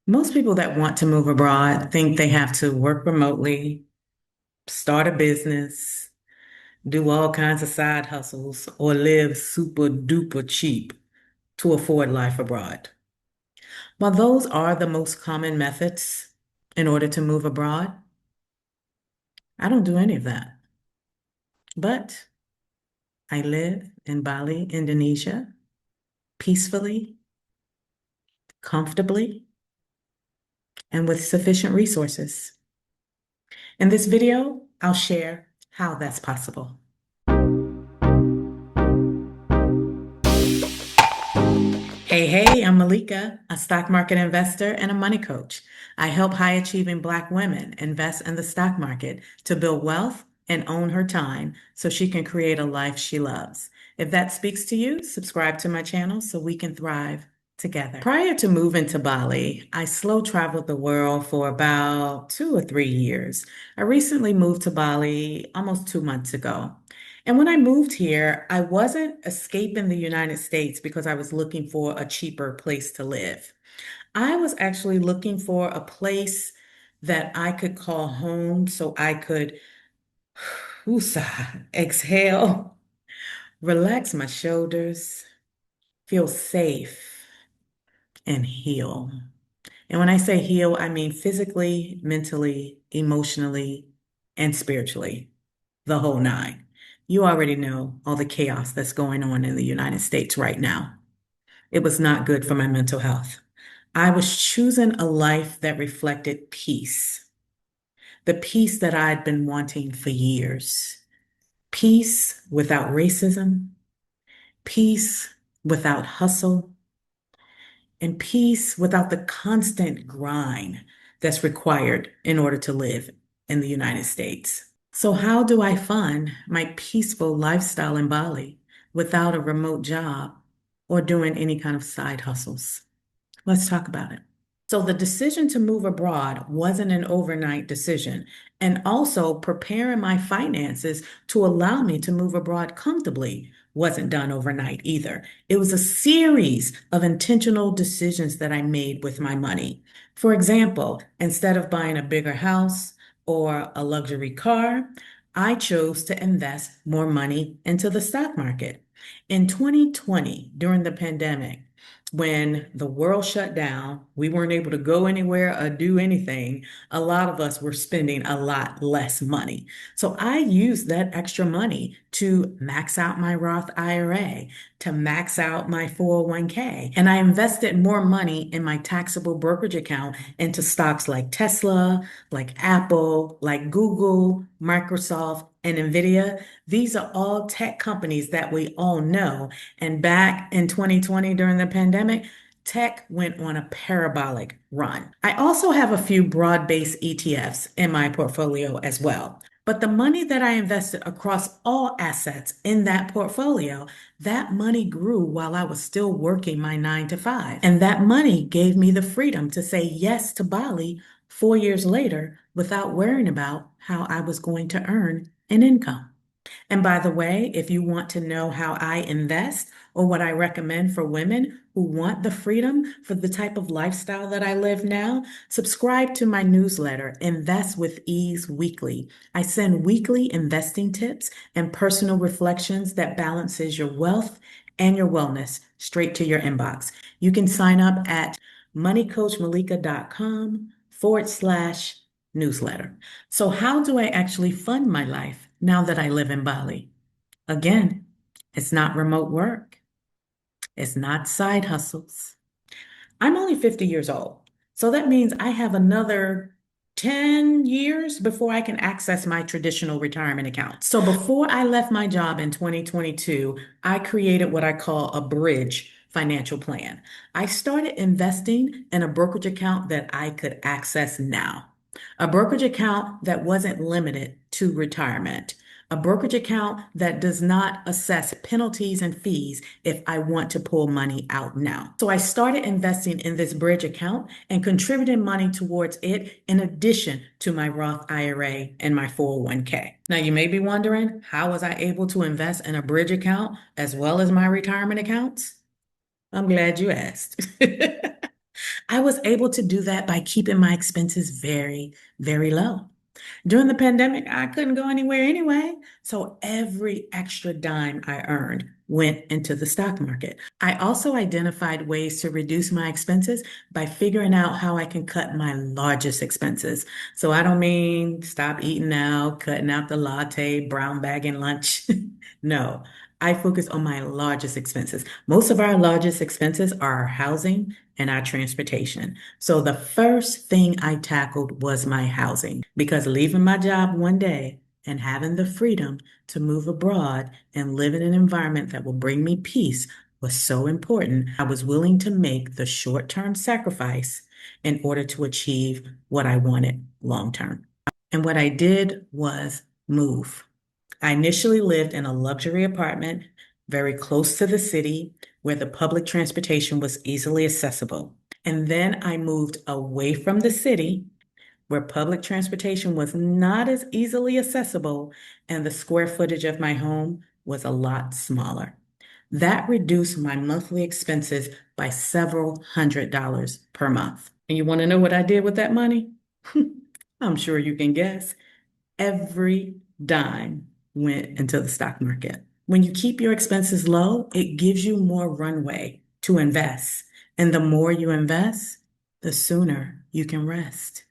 Most people that want to move abroad think they have to work remotely, start a business, do all kinds of side hustles, or live super duper cheap to afford life abroad. While those are the most common methods in order to move abroad, I don't do any of that. But I live in Bali, Indonesia, peacefully, comfortably, and with sufficient resources. In this video, I'll share how that's possible. Hey, I'm Malika, a stock market investor and a money coach. I help high achieving Black women invest in the stock market to build wealth and own her time so she can create a life she loves. If that speaks to you, subscribe to my channel so we can thrive together. Prior to moving to Bali, I slow traveled the world for about 2 or 3 years. I recently moved to Bali almost 2 months ago. And when I moved here, I wasn't escaping the United States because I was looking for a cheaper place to live. I was actually looking for a place that I could call home so I could woosah, exhale, relax my shoulders, feel safe, and heal. And when I say heal, I mean physically, mentally, emotionally, and spiritually, the whole nine. You already know all the chaos that's going on in the United States right now. It was not good for my mental health. I was choosing a life that reflected peace, the peace that I'd been wanting for years. Peace without racism, peace without hustle, and peace without the constant grind that's required in order to live in the United States. So, how do I fund my peaceful lifestyle in Bali without a remote job or doing any kind of side hustles? Let's talk about it. So, the decision to move abroad wasn't an overnight decision. And also, preparing my finances to allow me to move abroad comfortably wasn't done overnight either. It was a series of intentional decisions that I made with my money. For example, instead of buying a bigger house or a luxury car, I chose to invest more money into the stock market. In 2020, during the pandemic, when the world shut down, we weren't able to go anywhere or do anything. A lot of us were spending a lot less money. So I used that extra money to max out my Roth IRA, to max out my 401k. And I invested more money in my taxable brokerage account into stocks like Tesla, like Apple, like Google, Microsoft, and Nvidia. These are all tech companies that we all know. And back in 2020 during the pandemic, tech went on a parabolic run. I also have a few broad-based ETFs in my portfolio as well. But the money that I invested across all assets in that portfolio, that money grew while I was still working my 9 to 5. And that money gave me the freedom to say yes to Bali 4 years later without worrying about how I was going to earn an income. And by the way, if you want to know how I invest or what I recommend for women who want the freedom for the type of lifestyle that I live now, subscribe to my newsletter, Invest with Ease Weekly. I send weekly investing tips and personal reflections that balances your wealth and your wellness straight to your inbox. You can sign up at moneycoachmalika.com/newsletter. So, how do I actually fund my life now that I live in Bali? Again, it's not remote work, it's not side hustles. I'm only 50 years old. So that means I have another 10 years before I can access my traditional retirement account. So before I left my job in 2022, I created what I call a bridge financial plan. I started investing in a brokerage account that I could access now, a brokerage account that wasn't limited to retirement. A brokerage account that does not assess penalties and fees if I want to pull money out now. So I started investing in this bridge account and contributing money towards it in addition to my Roth IRA and my 401k. Now you may be wondering, how was I able to invest in a bridge account as well as my retirement accounts? I'm glad you asked. I was able to do that by keeping my expenses very, very low. During the pandemic, I couldn't go anywhere anyway. So every extra dime I earned went into the stock market. I also identified ways to reduce my expenses by figuring out how I can cut my largest expenses. So I don't mean stop eating out, cutting out the latte, brown bagging lunch. No, I focus on my largest expenses. Most of our largest expenses are our housing and our transportation. So the first thing I tackled was my housing because leaving my job one day and having the freedom to move abroad and live in an environment that will bring me peace was so important. I was willing to make the short-term sacrifice in order to achieve what I wanted long term. And what I did was move. I initially lived in a luxury apartment very close to the city where the public transportation was easily accessible. And then I moved away from the city where public transportation was not as easily accessible and the square footage of my home was a lot smaller. That reduced my monthly expenses by several $100s per month. And you want to know what I did with that money? I'm sure you can guess. Every dime went into the stock market. When you keep your expenses low, it gives you more runway to invest. And the more you invest, the sooner you can rest.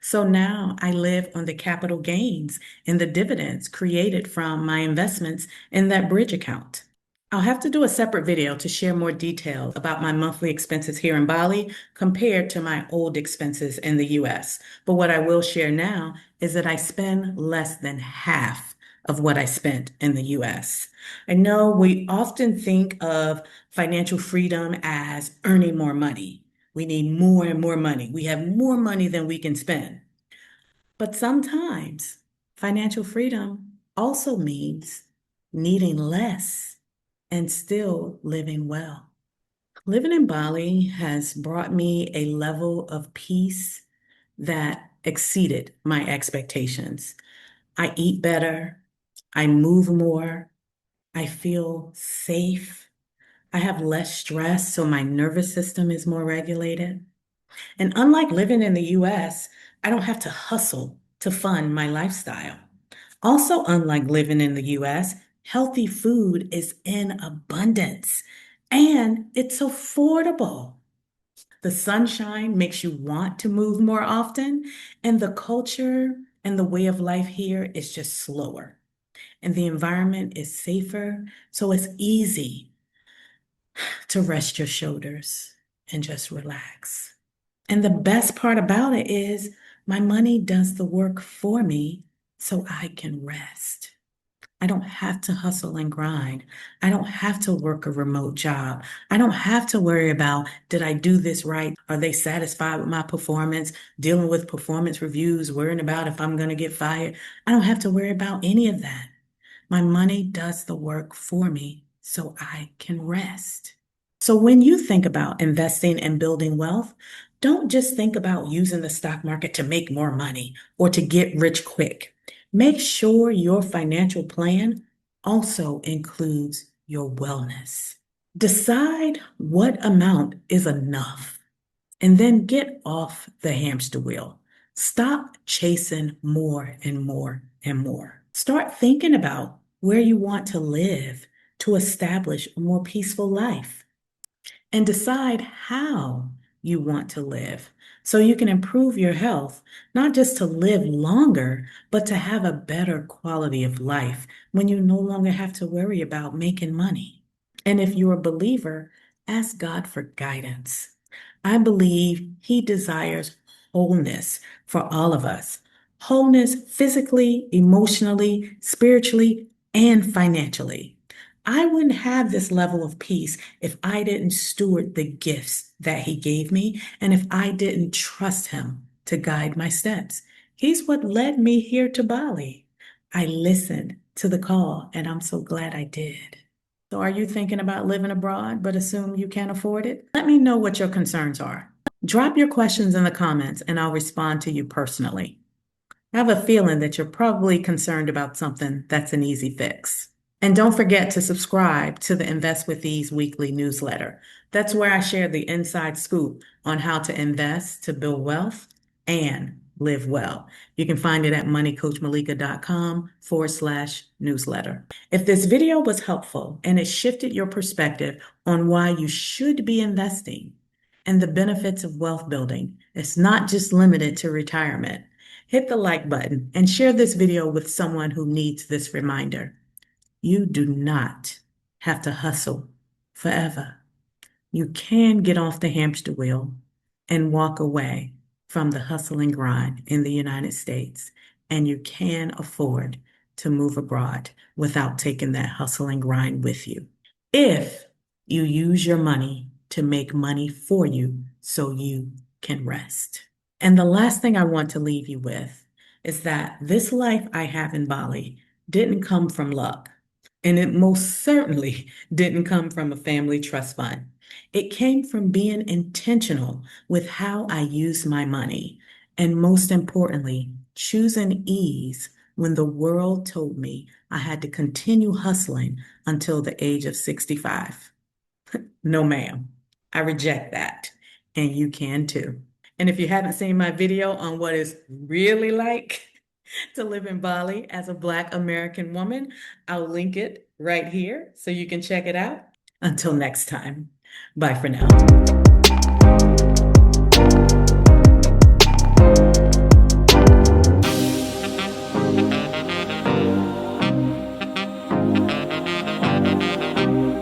So now I live on the capital gains and the dividends created from my investments in that bridge account. I'll have to do a separate video to share more details about my monthly expenses here in Bali compared to my old expenses in the US. But what I will share now is that I spend less than half of what I spent in the US. I know we often think of financial freedom as earning more money. We need more and more money. We have more money than we can spend. But sometimes financial freedom also means needing less and still living well. Living in Bali has brought me a level of peace that exceeded my expectations. I eat better, I move more, I feel safe, I have less stress, so my nervous system is more regulated. And unlike living in the US, I don't have to hustle to fund my lifestyle. Also, unlike living in the US, healthy food is in abundance and it's affordable. The sunshine makes you want to move more often, and the culture and the way of life here is just slower. And the environment is safer, so it's easy to rest your shoulders and just relax. And the best part about it is my money does the work for me so I can rest. I don't have to hustle and grind. I don't have to work a remote job. I don't have to worry about, did I do this right? Are they satisfied with my performance? Dealing with performance reviews, worrying about if I'm going to get fired. I don't have to worry about any of that. My money does the work for me so I can rest. So when you think about investing and building wealth, don't just think about using the stock market to make more money or to get rich quick. Make sure your financial plan also includes your wellness. Decide what amount is enough and then get off the hamster wheel. Stop chasing more and more and more. Start thinking about where you want to live to establish a more peaceful life and decide how you want to live so you can improve your health, not just to live longer, but to have a better quality of life when you no longer have to worry about making money. And if you're a believer, ask God for guidance. I believe He desires wholeness for all of us. Wholeness physically, emotionally, spiritually, and financially. I wouldn't have this level of peace if I didn't steward the gifts that He gave me and if I didn't trust Him to guide my steps. He's what led me here to Bali. I listened to the call and I'm so glad I did. So, are you thinking about living abroad but assume you can't afford it? Let me know what your concerns are. Drop your questions in the comments and I'll respond to you personally. I have a feeling that you're probably concerned about something that's an easy fix. And don't forget to subscribe to the Invest with Ease weekly newsletter. That's where I share the inside scoop on how to invest to build wealth and live well. You can find it at moneycoachmalika.com/newsletter. If this video was helpful and it shifted your perspective on why you should be investing and the benefits of wealth building, it's not just limited to retirement. Hit the like button and share this video with someone who needs this reminder. You do not have to hustle forever. You can get off the hamster wheel and walk away from the hustle and grind in the United States. And you can afford to move abroad without taking that hustle and grind with you. If you use your money to make money for you so you can rest. And the last thing I want to leave you with is that this life I have in Bali didn't come from luck. And it most certainly didn't come from a family trust fund. It came from being intentional with how I use my money. And most importantly, choosing ease when the world told me I had to continue hustling until the age of 65. No, ma'am. I reject that. And you can too. And if you haven't seen my video on what it's really like to live in Bali as a Black American woman, I'll link it right here so you can check it out. Until next time, bye for now.